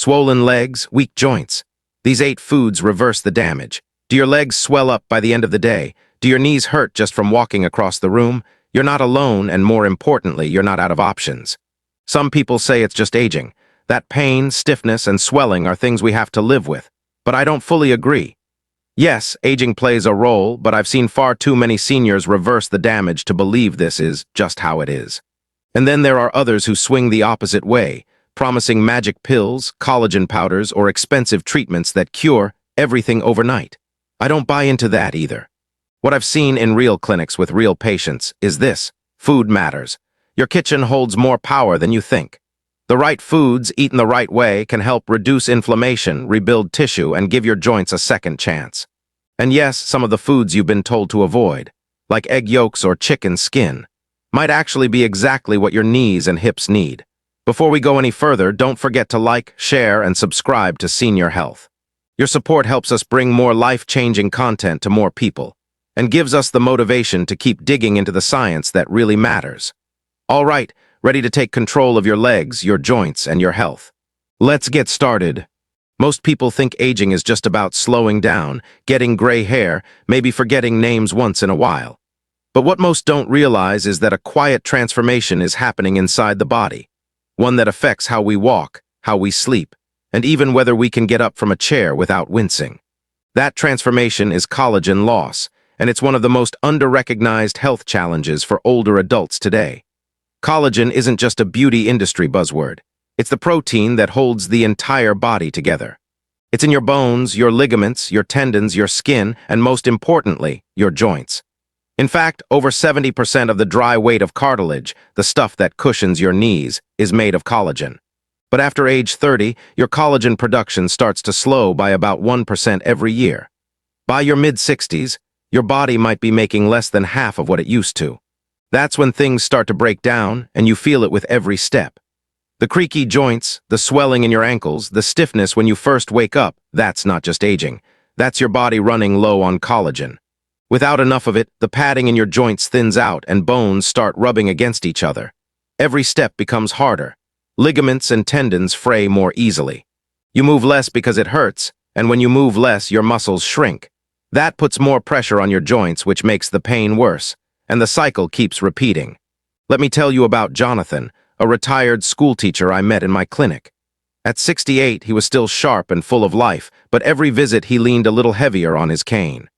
Swollen legs, weak joints. These 8 foods reverse the damage. Do your legs swell up by the end of the day? Do your knees hurt just from walking across the room? You're not alone, and more importantly, you're not out of options. Some people say it's just aging. That pain, stiffness, and swelling are things we have to live with. But I don't fully agree. Yes, aging plays a role, but I've seen far too many seniors reverse the damage to believe this is just how it is. And then there are others who swing the opposite way, promising magic pills, collagen powders, or expensive treatments that cure everything overnight. I don't buy into that either. What I've seen in real clinics with real patients is this: food matters. Your kitchen holds more power than you think. The right foods, eaten the right way, can help reduce inflammation, rebuild tissue, and give your joints a second chance. And yes, some of the foods you've been told to avoid, like egg yolks or chicken skin, might actually be exactly what your knees and hips need. Before we go any further, don't forget to like, share, and subscribe to Senior Health. Your support helps us bring more life-changing content to more people, and gives us the motivation to keep digging into the science that really matters. All right, ready to take control of your legs, your joints, and your health. Let's get started. Most people think aging is just about slowing down, getting gray hair, maybe forgetting names once in a while. But what most don't realize is that a quiet transformation is happening inside the body, one that affects how we walk, how we sleep, and even whether we can get up from a chair without wincing. That transformation is collagen loss, and it's one of the most under-recognized health challenges for older adults today. Collagen isn't just a beauty industry buzzword. It's the protein that holds the entire body together. It's in your bones, your ligaments, your tendons, your skin, and most importantly, your joints. In fact, over 70% of the dry weight of cartilage, the stuff that cushions your knees, is made of collagen. But after age 30, your collagen production starts to slow by about 1% every year. By your mid-60s, your body might be making less than half of what it used to. That's when things start to break down, and you feel it with every step. The creaky joints, the swelling in your ankles, the stiffness when you first wake up, that's not just aging. That's your body running low on collagen. Without enough of it, the padding in your joints thins out and bones start rubbing against each other. Every step becomes harder. Ligaments and tendons fray more easily. You move less because it hurts, and when you move less, your muscles shrink. That puts more pressure on your joints, which makes the pain worse, and the cycle keeps repeating. Let me tell you about Jonathan, a retired schoolteacher I met in my clinic. At 68, he was still sharp and full of life, but every visit he leaned a little heavier on his cane.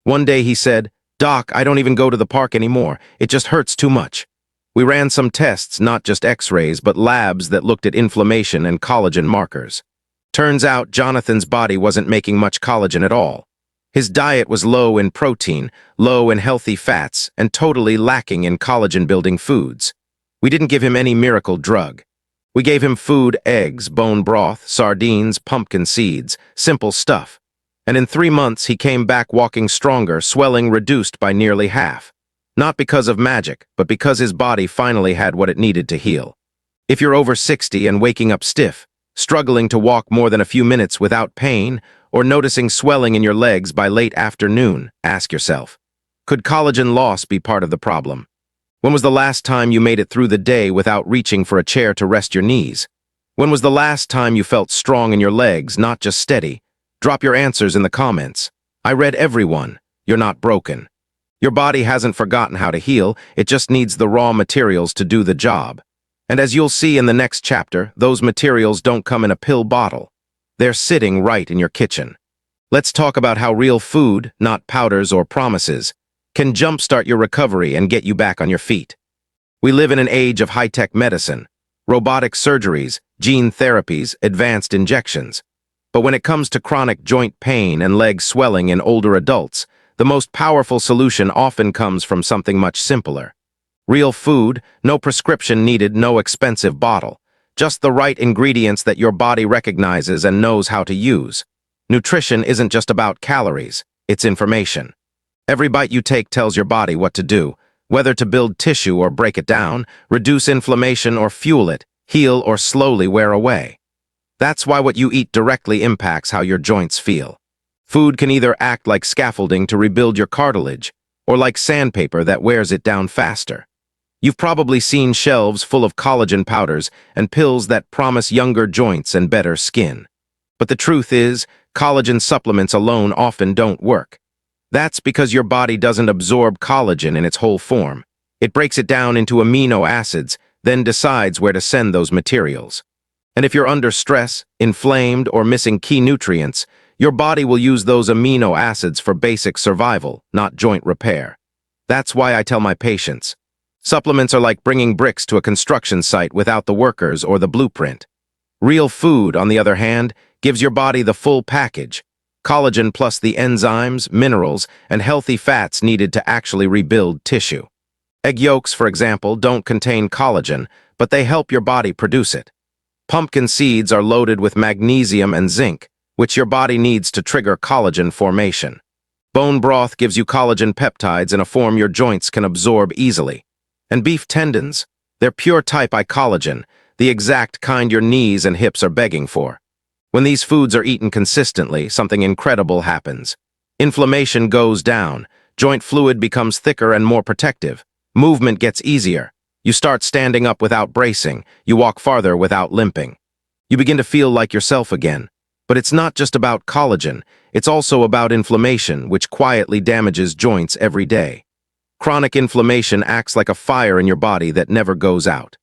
One day he said, "Doc, I don't even go to the park anymore. It just hurts too much." We ran some tests, not just x-rays, but labs that looked at inflammation and collagen markers. Turns out Jonathan's body wasn't making much collagen at all. His diet was low in protein, low in healthy fats, and totally lacking in collagen-building foods. We didn't give him any miracle drug. We gave him food, eggs, bone broth, sardines, pumpkin seeds, simple stuff. And in 3 months, he came back walking stronger, swelling reduced by nearly half. Not because of magic, but because his body finally had what it needed to heal. If you're over 60 and waking up stiff, struggling to walk more than a few minutes without pain, or noticing swelling in your legs by late afternoon, ask yourself, could collagen loss be part of the problem? When was the last time you made it through the day without reaching for a chair to rest your knees? When was the last time you felt strong in your legs, not just steady? Drop your answers in the comments. I read every one. You're not broken. Your body hasn't forgotten how to heal, it just needs the raw materials to do the job. And as you'll see in the next chapter, those materials don't come in a pill bottle. They're sitting right in your kitchen. Let's talk about how real food, not powders or promises, can jumpstart your recovery and get you back on your feet. We live in an age of high-tech medicine, robotic surgeries, gene therapies, advanced injections. But when it comes to chronic joint pain and leg swelling in older adults, the most powerful solution often comes from something much simpler. Real food, no prescription needed, no expensive bottle. Just the right ingredients that your body recognizes and knows how to use. Nutrition isn't just about calories, it's information. Every bite you take tells your body what to do, whether to build tissue or break it down, reduce inflammation or fuel it, heal or slowly wear away. That's why what you eat directly impacts how your joints feel. Food can either act like scaffolding to rebuild your cartilage, or like sandpaper that wears it down faster. You've probably seen shelves full of collagen powders and pills that promise younger joints and better skin. But the truth is, collagen supplements alone often don't work. That's because your body doesn't absorb collagen in its whole form. It breaks it down into amino acids, then decides where to send those materials. And if you're under stress, inflamed, or missing key nutrients, your body will use those amino acids for basic survival, not joint repair. That's why I tell my patients, supplements are like bringing bricks to a construction site without the workers or the blueprint. Real food, on the other hand, gives your body the full package: collagen plus the enzymes, minerals, and healthy fats needed to actually rebuild tissue. Egg yolks, for example, don't contain collagen, but they help your body produce it. Pumpkin seeds are loaded with magnesium and zinc, which your body needs to trigger collagen formation. Bone broth gives you collagen peptides in a form your joints can absorb easily. And beef tendons, they're pure type I collagen, the exact kind your knees and hips are begging for. When these foods are eaten consistently, something incredible happens. Inflammation goes down, joint fluid becomes thicker and more protective, movement gets easier. You start standing up without bracing, you walk farther without limping. You begin to feel like yourself again. But it's not just about collagen, it's also about inflammation, which quietly damages joints every day. Chronic inflammation acts like a fire in your body that never goes out.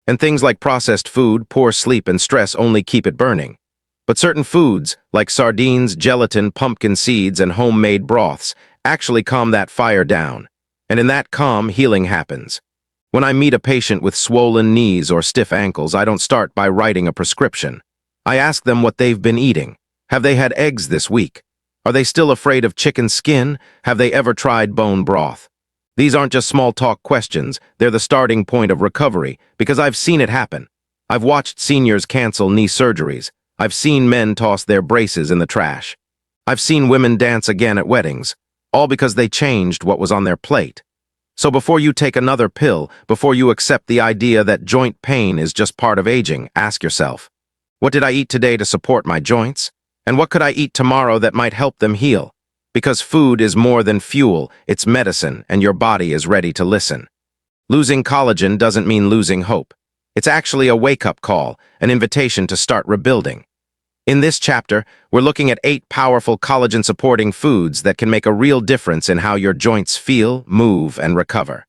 And things like processed food, poor sleep, and stress only keep it burning. But certain foods, like sardines, gelatin, pumpkin seeds, and homemade broths, actually calm that fire down. And in that calm, healing happens. When I meet a patient with swollen knees or stiff ankles, I don't start by writing a prescription. I ask them what they've been eating. Have they had eggs this week? Are they still afraid of chicken skin? Have they ever tried bone broth? These aren't just small talk questions, they're the starting point of recovery, because I've seen it happen. I've watched seniors cancel knee surgeries. I've seen men toss their braces in the trash. I've seen women dance again at weddings, all because they changed what was on their plate. So before you take another pill, before you accept the idea that joint pain is just part of aging, ask yourself, what did I eat today to support my joints? And what could I eat tomorrow that might help them heal? Because food is more than fuel, it's medicine, and your body is ready to listen. Losing collagen doesn't mean losing hope. It's actually a wake-up call, an invitation to start rebuilding. In this chapter, we're looking at 8 powerful collagen-supporting foods that can make a real difference in how your joints feel, move, and recover.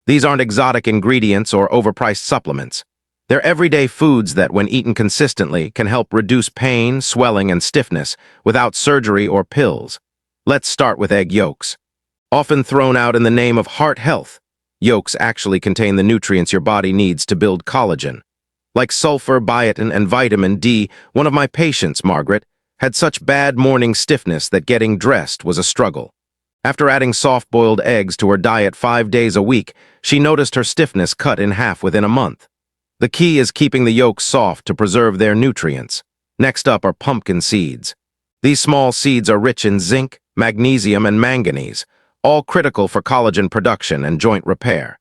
These aren't exotic ingredients or overpriced supplements. They're everyday foods that, when eaten consistently, can help reduce pain, swelling, and stiffness without surgery or pills. Let's start with egg yolks. Often thrown out in the name of heart health, yolks actually contain the nutrients your body needs to build collagen. Like sulfur, biotin, and vitamin D, one of my patients, Margaret, had such bad morning stiffness that getting dressed was a struggle. After adding soft-boiled eggs to her diet 5 days a week, she noticed her stiffness cut in half within a month. The key is keeping the yolks soft to preserve their nutrients. Next up are pumpkin seeds. These small seeds are rich in zinc, magnesium, and manganese, all critical for collagen production and joint repair.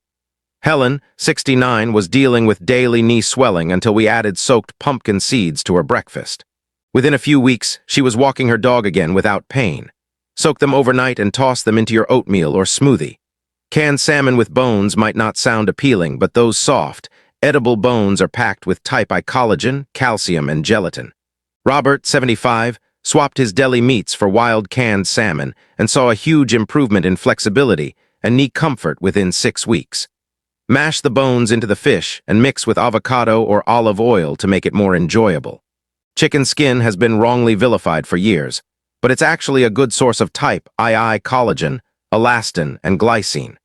Helen, 69, was dealing with daily knee swelling until we added soaked pumpkin seeds to her breakfast. Within a few weeks, she was walking her dog again without pain. Soak them overnight and toss them into your oatmeal or smoothie. Canned salmon with bones might not sound appealing, but those soft, edible bones are packed with type I collagen, calcium, and gelatin. Robert, 75, swapped his deli meats for wild canned salmon and saw a huge improvement in flexibility and knee comfort within 6 weeks. Mash the bones into the fish and mix with avocado or olive oil to make it more enjoyable. Chicken skin has been wrongly vilified for years, but it's actually a good source of type II collagen, elastin, and glycine.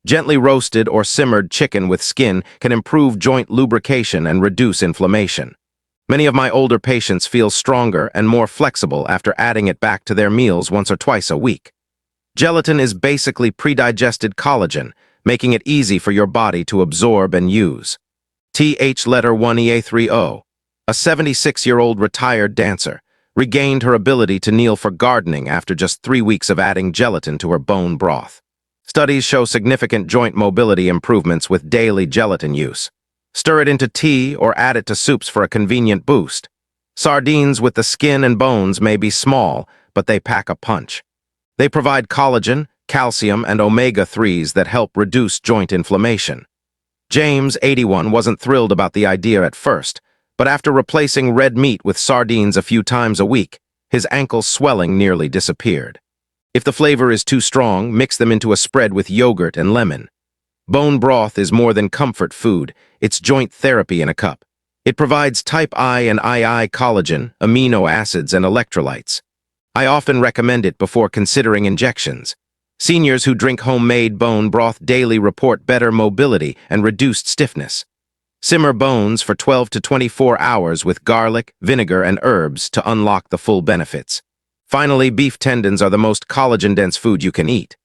Gently roasted or simmered chicken with skin can improve joint lubrication and reduce inflammation. Many of my older patients feel stronger and more flexible after adding it back to their meals once or twice a week. Gelatin is basically pre-digested collagen, making it easy for your body to absorb and use. TH letter 1EA30, a 76-year-old retired dancer, regained her ability to kneel for gardening after just 3 weeks of adding gelatin to her bone broth. Studies show significant joint mobility improvements with daily gelatin use. Stir it into tea or add it to soups for a convenient boost. Sardines with the skin and bones may be small, but they pack a punch. They provide collagen, calcium, and omega-3s that help reduce joint inflammation. James, 81, wasn't thrilled about the idea at first, but after replacing red meat with sardines a few times a week, his ankle swelling nearly disappeared. If the flavor is too strong, mix them into a spread with yogurt and lemon. Bone broth is more than comfort food, it's joint therapy in a cup. It provides type I and II collagen, amino acids, and electrolytes. I often recommend it before considering injections. Seniors who drink homemade bone broth daily report better mobility and reduced stiffness. Simmer bones for 12 to 24 hours with garlic, vinegar, and herbs to unlock the full benefits. Finally, beef tendons are the most collagen-dense food you can eat.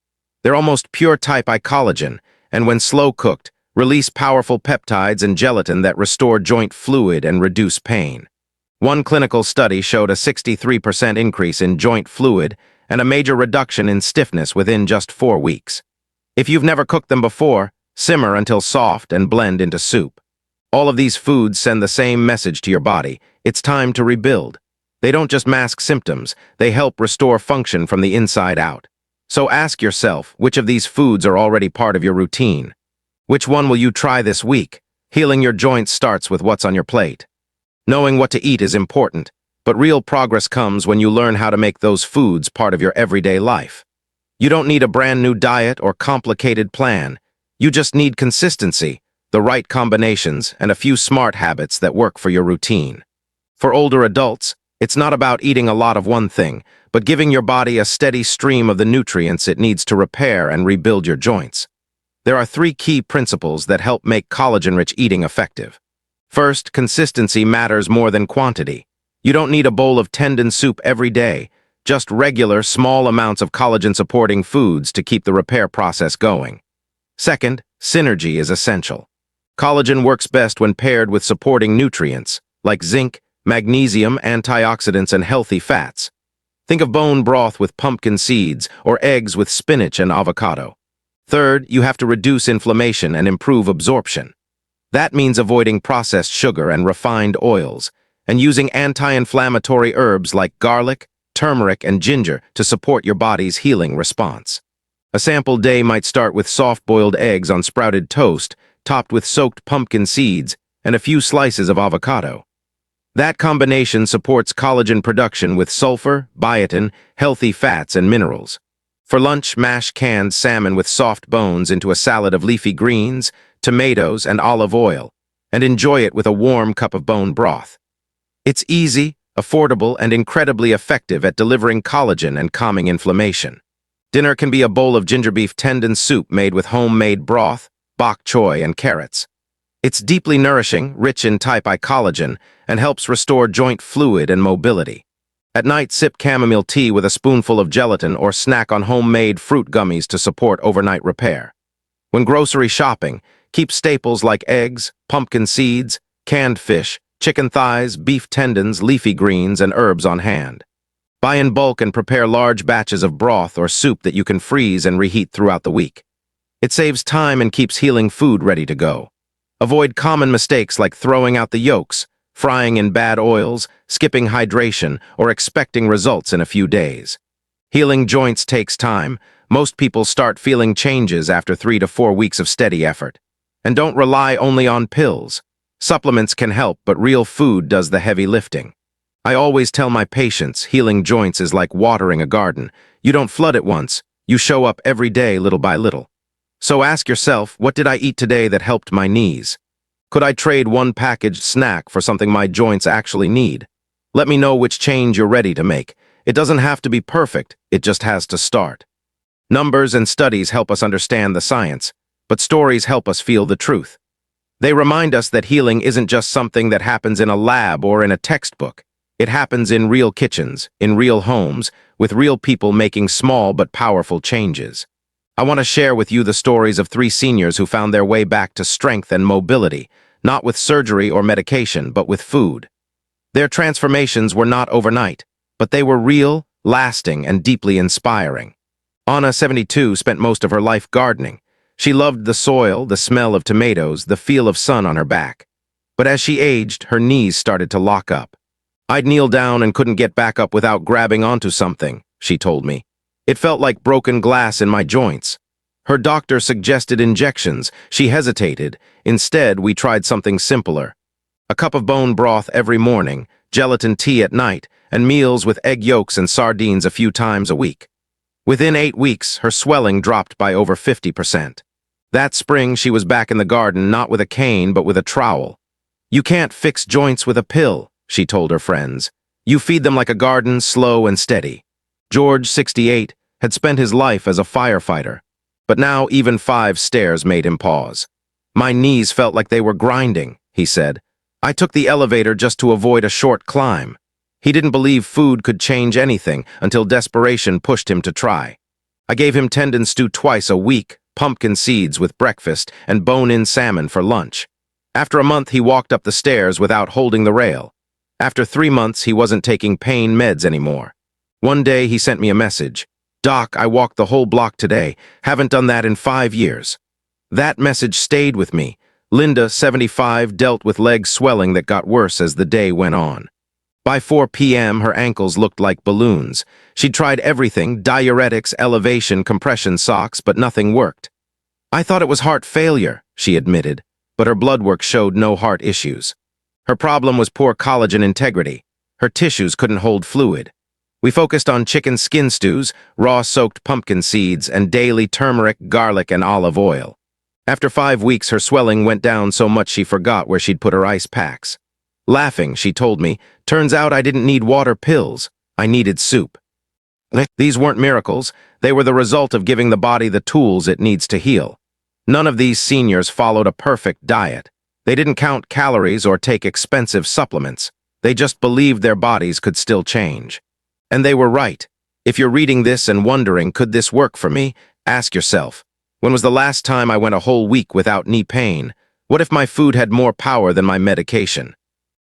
They're almost pure type I collagen, and when slow-cooked, release powerful peptides and gelatin that restore joint fluid and reduce pain. One clinical study showed a 63% increase in joint fluid and a major reduction in stiffness within just 4 weeks. If you've never cooked them before, simmer until soft and blend into soup. All of these foods send the same message to your body. It's time to rebuild. They don't just mask symptoms, they help restore function from the inside out. So ask yourself, which of these foods are already part of your routine? Which one will you try this week? Healing your joints starts with what's on your plate. Knowing what to eat is important, but real progress comes when you learn how to make those foods part of your everyday life. You don't need a brand new diet or complicated plan. You just need consistency, the right combinations, and a few smart habits that work for your routine. For older adults, it's not about eating a lot of one thing, but giving your body a steady stream of the nutrients it needs to repair and rebuild your joints. There are 3 key principles that help make collagen-rich eating effective. First, consistency matters more than quantity. You don't need a bowl of tendon soup every day, just regular, small amounts of collagen-supporting foods to keep the repair process going. Second, synergy is essential. Collagen works best when paired with supporting nutrients, like zinc, magnesium, antioxidants, and healthy fats. Think of bone broth with pumpkin seeds or eggs with spinach and avocado. Third, you have to reduce inflammation and improve absorption. That means avoiding processed sugar and refined oils, and using anti-inflammatory herbs like garlic, turmeric, and ginger to support your body's healing response. A sample day might start with soft-boiled eggs on sprouted toast, topped with soaked pumpkin seeds and a few slices of avocado. That combination supports collagen production with sulfur, biotin, healthy fats, and minerals. For lunch, mash canned salmon with soft bones into a salad of leafy greens, tomatoes, and olive oil, and enjoy it with a warm cup of bone broth. It's easy, affordable, and incredibly effective at delivering collagen and calming inflammation. Dinner can be a bowl of ginger beef tendon soup made with homemade broth, bok choy, and carrots. It's deeply nourishing, rich in type I collagen, and helps restore joint fluid and mobility. At night, sip chamomile tea with a spoonful of gelatin or snack on homemade fruit gummies to support overnight repair. When grocery shopping, keep staples like eggs, pumpkin seeds, canned fish, chicken thighs, beef tendons, leafy greens, and herbs on hand. Buy in bulk and prepare large batches of broth or soup that you can freeze and reheat throughout the week. It saves time and keeps healing food ready to go. Avoid common mistakes like throwing out the yolks, frying in bad oils, skipping hydration, or expecting results in a few days. Healing joints takes time. Most people start feeling changes after 3 to 4 weeks of steady effort. And don't rely only on pills. Supplements can help, but real food does the heavy lifting. I always tell my patients healing joints is like watering a garden. You don't flood it once, you show up every day little by little. So ask yourself, what did I eat today that helped my knees? Could I trade one packaged snack for something my joints actually need? Let me know which change you're ready to make. It doesn't have to be perfect, it just has to start. Numbers and studies help us understand the science, but stories help us feel the truth. They remind us that healing isn't just something that happens in a lab or in a textbook. It happens in real kitchens, in real homes, with real people making small but powerful changes. I want to share with you the stories of 3 seniors who found their way back to strength and mobility, not with surgery or medication, but with food. Their transformations were not overnight, but they were real, lasting, and deeply inspiring. Anna, 72, spent most of her life gardening. She loved the soil, the smell of tomatoes, the feel of sun on her back. But as she aged, her knees started to lock up. I'd kneel down and couldn't get back up without grabbing onto something, she told me. It felt like broken glass in my joints. Her doctor suggested injections. She hesitated. Instead, we tried something simpler. A cup of bone broth every morning, gelatin tea at night, and meals with egg yolks and sardines a few times a week. Within 8 weeks, her swelling dropped by over 50%. That spring, she was back in the garden, not with a cane, but with a trowel. "You can't fix joints with a pill," she told her friends. "You feed them like a garden, slow and steady." George, 68, had spent his life as a firefighter, but now even 5 stairs made him pause. "My knees felt like they were grinding," he said. "I took the elevator just to avoid a short climb." He didn't believe food could change anything until desperation pushed him to try. "I gave him tendon stew twice a week, pumpkin seeds with breakfast, and bone-in salmon for lunch. After a month, he walked up the stairs without holding the rail. After 3 months, he wasn't taking pain meds anymore. One day, he sent me a message. "Doc, I walked the whole block today. Haven't done that in 5 years." That message stayed with me. Linda, 75, dealt with leg swelling that got worse as the day went on. By 4 p.m., her ankles looked like balloons. She'd tried everything, diuretics, elevation, compression socks, but nothing worked. "I thought it was heart failure," she admitted, but her blood work showed no heart issues. Her problem was poor collagen integrity. Her tissues couldn't hold fluid. We focused on chicken skin stews, raw-soaked pumpkin seeds, and daily turmeric, garlic, and olive oil. After 5 weeks, her swelling went down so much she forgot where she'd put her ice packs. Laughing, she told me, "Turns out I didn't need water pills. I needed soup." These weren't miracles. They were the result of giving the body the tools it needs to heal. None of these seniors followed a perfect diet. They didn't count calories or take expensive supplements. They just believed their bodies could still change. And they were right. If you're reading this and wondering, could this work for me? Ask yourself, when was the last time I went a whole week without knee pain? What if my food had more power than my medication?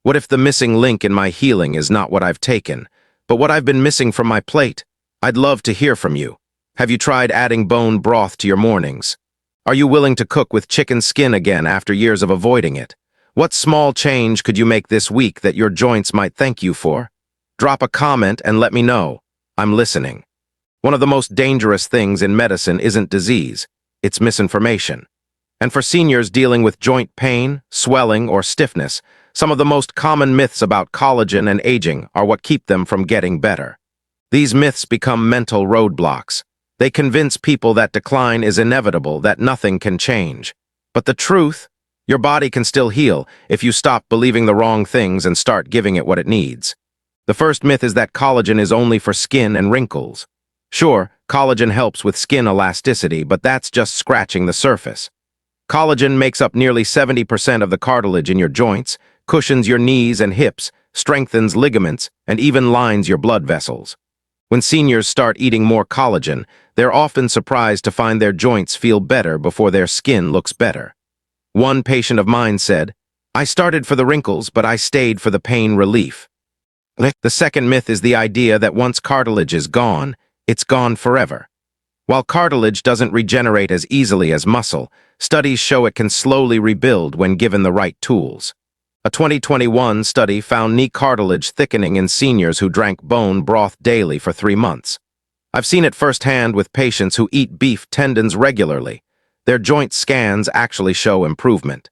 What if the missing link in my healing is not what I've taken, but what I've been missing from my plate? I'd love to hear from you. Have you tried adding bone broth to your mornings? Are you willing to cook with chicken skin again after years of avoiding it? What small change could you make this week that your joints might thank you for? Drop a comment and let me know. I'm listening. One of the most dangerous things in medicine isn't disease, it's misinformation. And for seniors dealing with joint pain, swelling, or stiffness, some of the most common myths about collagen and aging are what keep them from getting better. These myths become mental roadblocks. They convince people that decline is inevitable, that nothing can change. But the truth, your body can still heal if you stop believing the wrong things and start giving it what it needs. The first myth is that collagen is only for skin and wrinkles. Sure, collagen helps with skin elasticity, but that's just scratching the surface. Collagen makes up nearly 70% of the cartilage in your joints, cushions your knees and hips, strengthens ligaments, and even lines your blood vessels. When seniors start eating more collagen, they're often surprised to find their joints feel better before their skin looks better. One patient of mine said, "I started for the wrinkles, but I stayed for the pain relief." The second myth is the idea that once cartilage is gone, it's gone forever. While cartilage doesn't regenerate as easily as muscle, studies show it can slowly rebuild when given the right tools. A 2021 study found knee cartilage thickening in seniors who drank bone broth daily for 3 months. I've seen it firsthand with patients who eat beef tendons regularly. Their joint scans actually show improvement.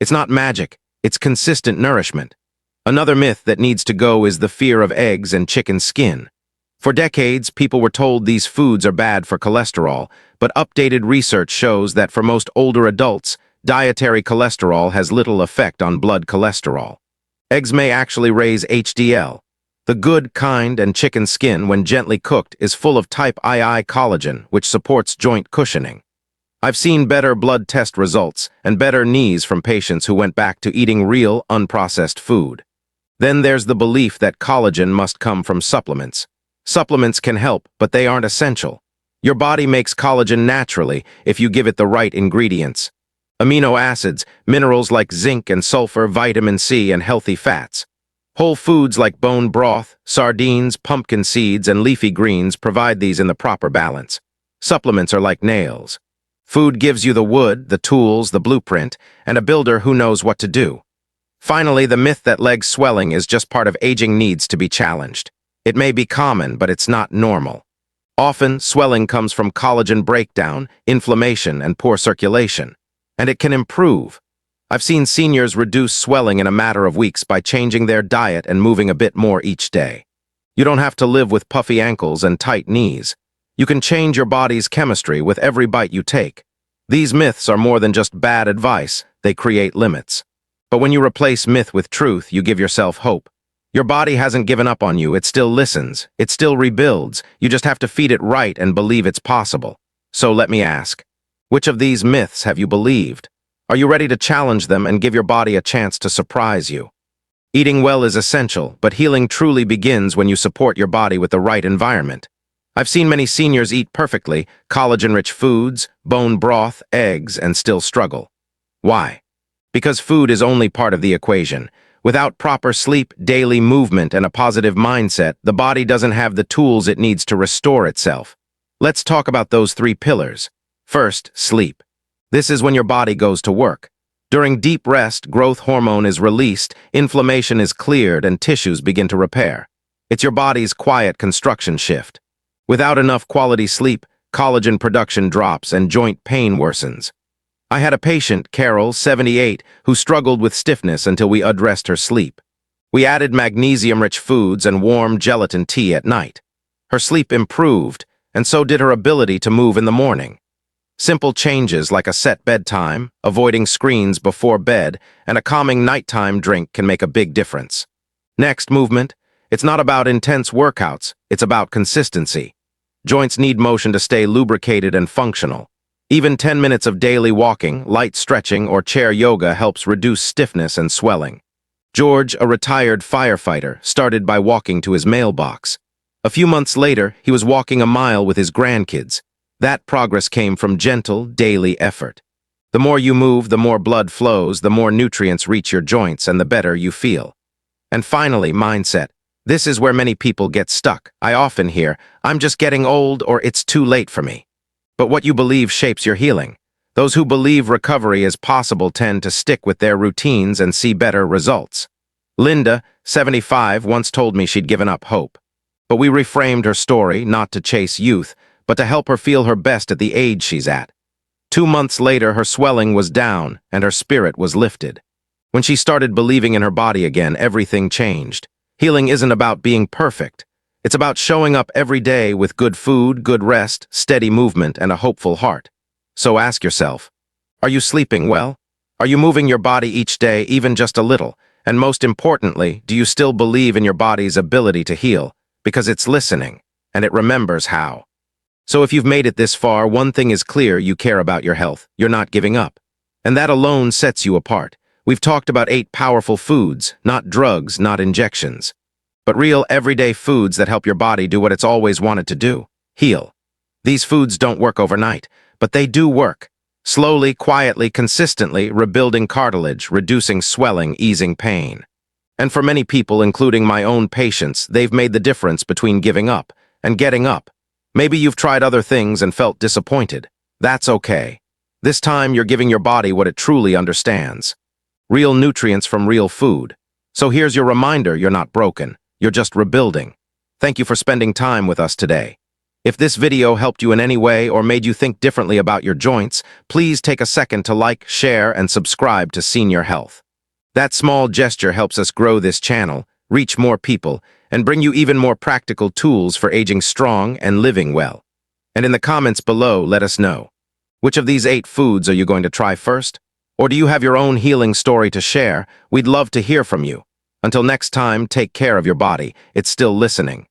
It's not magic, it's consistent nourishment. Another myth that needs to go is the fear of eggs and chicken skin. For decades, people were told these foods are bad for cholesterol, but updated research shows that for most older adults, dietary cholesterol has little effect on blood cholesterol. Eggs may actually raise HDL. The good kind, and chicken skin, when gently cooked, is full of type II collagen, which supports joint cushioning. I've seen better blood test results and better knees from patients who went back to eating real, unprocessed food. Then there's the belief that collagen must come from supplements. Supplements can help, but they aren't essential. Your body makes collagen naturally if you give it the right ingredients. Amino acids, minerals like zinc and sulfur, vitamin C, and healthy fats. Whole foods like bone broth, sardines, pumpkin seeds, and leafy greens provide these in the proper balance. Supplements are like nails. Food gives you the wood, the tools, the blueprint, and a builder who knows what to do. Finally, the myth that leg swelling is just part of aging needs to be challenged. It may be common, but it's not normal. Often, swelling comes from collagen breakdown, inflammation, and poor circulation. And it can improve. I've seen seniors reduce swelling in a matter of weeks by changing their diet and moving a bit more each day. You don't have to live with puffy ankles and tight knees. You can change your body's chemistry with every bite you take. These myths are more than just bad advice, they create limits. But when you replace myth with truth, you give yourself hope. Your body hasn't given up on you, it still listens, it still rebuilds, you just have to feed it right and believe it's possible. So let me ask, which of these myths have you believed? Are you ready to challenge them and give your body a chance to surprise you? Eating well is essential, but healing truly begins when you support your body with the right environment. I've seen many seniors eat perfectly, collagen-rich foods, bone broth, eggs, and still struggle. Why? Because food is only part of the equation. Without proper sleep, daily movement, and a positive mindset, the body doesn't have the tools it needs to restore itself. Let's talk about those three pillars. First, sleep. This is when your body goes to work. During deep rest, growth hormone is released, inflammation is cleared, and tissues begin to repair. It's your body's quiet construction shift. Without enough quality sleep, collagen production drops and joint pain worsens. I had a patient, Carol, 78, who struggled with stiffness until we addressed her sleep. We added magnesium-rich foods and warm gelatin tea at night. Her sleep improved, and so did her ability to move in the morning. Simple changes like a set bedtime, avoiding screens before bed, and a calming nighttime drink can make a big difference. Next, movement. It's not about intense workouts, it's about consistency. Joints need motion to stay lubricated and functional. Even 10 minutes of daily walking, light stretching, or chair yoga helps reduce stiffness and swelling. George, a retired firefighter, started by walking to his mailbox. A few months later, he was walking a mile with his grandkids. That progress came from gentle, daily effort. The more you move, the more blood flows, the more nutrients reach your joints, and the better you feel. And finally, mindset. This is where many people get stuck. I often hear, "I'm just getting old," or "it's too late for me." But what you believe shapes your healing. Those who believe recovery is possible tend to stick with their routines and see better results. Linda, 75, once told me she'd given up hope. But we reframed her story, not to chase youth, but to help her feel her best at the age she's at. 2 months later, her swelling was down and her spirit was lifted. When she started believing in her body again, everything changed. Healing isn't about being perfect. It's about showing up every day with good food, good rest, steady movement, and a hopeful heart. So ask yourself, are you sleeping well? Are you moving your body each day, even just a little? And most importantly, do you still believe in your body's ability to heal? Because it's listening, and it remembers how. So if you've made it this far, one thing is clear: you care about your health. You're not giving up. And that alone sets you apart. We've talked about 8 powerful foods, not drugs, not injections, but real everyday foods that help your body do what it's always wanted to do: heal. These foods don't work overnight, but they do work. Slowly, quietly, consistently, rebuilding cartilage, reducing swelling, easing pain. And for many people, including my own patients, they've made the difference between giving up and getting up. Maybe you've tried other things and felt disappointed. That's okay. This time, you're giving your body what it truly understands. Real nutrients from real food. So here's your reminder: you're not broken. You're just rebuilding. Thank you for spending time with us today. If this video helped you in any way or made you think differently about your joints, please take a second to like, share, and subscribe to Senior Health. That small gesture helps us grow this channel, reach more people, and bring you even more practical tools for aging strong and living well. And in the comments below, let us know. Which of these 8 foods are you going to try first? Or do you have your own healing story to share? We'd love to hear from you. Until next time, take care of your body. It's still listening.